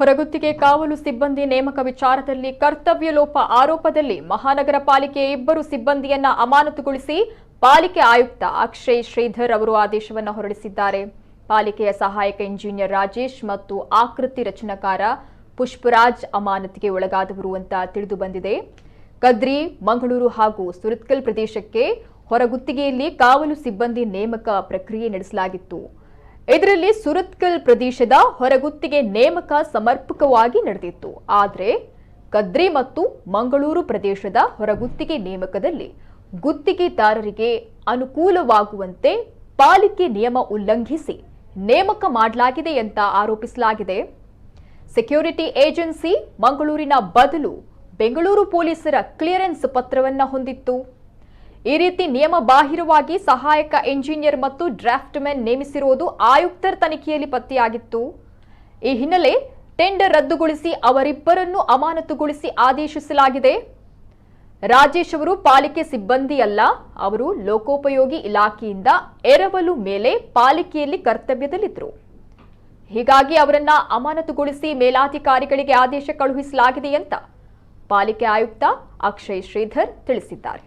ಹೊರಗುತ್ತಿಗೆ ಕಾವಲು ಸಿಬ್ಬಂದಿ ನೇಮಕ ವಿಚಾರದಲ್ಲಿ ಕರ್ತವ್ಯ ಲೋಪ ಆರೋಪದಲ್ಲಿ ಮಹಾನಗರ ಪಾಲಿಕೆಯ ಇಬ್ಬರು ಸಿಬ್ಬಂದಿಯನ್ನ ಅಮಾನತುಗೊಳಿಸಿ ಪಾಲಿಕೆ ಆಯುಕ್ತ ಅಕ್ಷಯ್ ಶ್ರೀಧರ್ ಅವರು ಆದೇಶವನ್ನು ಹೊರಡಿಸಿದ್ದಾರೆ. ಪಾಲಿಕೆಯ ಸಹಾಯಕ ಇಂಜಿನಿಯರ್ ರಾಜೇಶ್ ಮತ್ತು ಆಕೃತಿ ರಚನಾಕಾರ ಪುಷ್ಪರಾಜ್ ಅಮಾನತಿಗೆ ಒಳಗಾದವರು ಅಂತ ತಿಳಿದು ಬಂದಿದೆ. ಕದ್ರಿ, ಮಂಗಳೂರು ಹಾಗೂ ಸುರತ್ಕಲ್ ಪ್ರದೇಶಕ್ಕೆ ಹೊರಗುತ್ತಿಗೆಯಲ್ಲಿ ಕಾವಲು ಸಿಬ್ಬಂದಿ ನೇಮಕ ಪ್ರಕ್ರಿಯೆ ನಡೆಸಲಾಗಿತ್ತು. ಇದರಲ್ಲಿ ಸುರತ್ಕಲ್ ಪ್ರದೇಶದ ಹೊರಗುತ್ತಿಗೆ ನೇಮಕ ಸಮರ್ಪಕವಾಗಿ ನಡೆದಿತ್ತು. ಆದರೆ ಕದ್ರಿ ಮತ್ತು ಮಂಗಳೂರು ಪ್ರದೇಶದ ಹೊರಗುತ್ತಿಗೆ ನೇಮಕದಲ್ಲಿ ಗುತ್ತಿಗೆದಾರರಿಗೆ ಅನುಕೂಲವಾಗುವಂತೆ ಪಾಲಿಕೆ ನಿಯಮ ಉಲ್ಲಂಘಿಸಿ ನೇಮಕ ಮಾಡಲಾಗಿದೆ ಅಂತ ಆರೋಪಿಸಲಾಗಿದೆ. ಸೆಕ್ಯೂರಿಟಿ ಏಜೆನ್ಸಿ ಮಂಗಳೂರಿನ ಬದಲು ಬೆಂಗಳೂರು ಪೊಲೀಸರ ಕ್ಲಿಯರೆನ್ಸ್ ಪತ್ರವನ್ನು ಹೊಂದಿತ್ತು. ಈ ರೀತಿ ನಿಯಮ ಬಾಹಿರವಾಗಿ ಸಹಾಯಕ ಇಂಜಿನಿಯರ್ ಮತ್ತು ಡ್ರಾಫ್ಟ್ಮನ್ ನೇಮಿಸಿರುವುದು ಆಯುಕ್ತರ ತನಿಖೆಯಲ್ಲಿ ಪತ್ತೆಯಾಗಿತ್ತು. ಈ ಹಿನ್ನೆಲೆ ಟೆಂಡರ್ ರದ್ದುಗೊಳಿಸಿ ಅವರಿಬ್ಬರನ್ನು ಅಮಾನತುಗೊಳಿಸಿ ಆದೇಶಿಸಲಾಗಿದೆ. ರಾಜೇಶ್ ಅವರು ಪಾಲಿಕೆ ಸಿಬ್ಬಂದಿ ಅಲ್ಲ, ಅವರು ಲೋಕೋಪಯೋಗಿ ಇಲಾಖೆಯಿಂದ ಎರವಲು ಮೇಲೆ ಪಾಲಿಕೆಯಲ್ಲಿ ಕರ್ತವ್ಯದಲ್ಲಿದ್ದರು. ಹೀಗಾಗಿ ಅವರನ್ನ ಅಮಾನತುಗೊಳಿಸಿ ಮೇಲಾಧಿಕಾರಿಗಳಿಗೆ ಆದೇಶ ಕಳುಹಿಸಲಾಗಿದೆ ಅಂತ ಪಾಲಿಕೆ ಆಯುಕ್ತ ಅಕ್ಷಯ್ ಶ್ರೀಧರ್ ತಿಳಿಸಿದ್ದಾರೆ.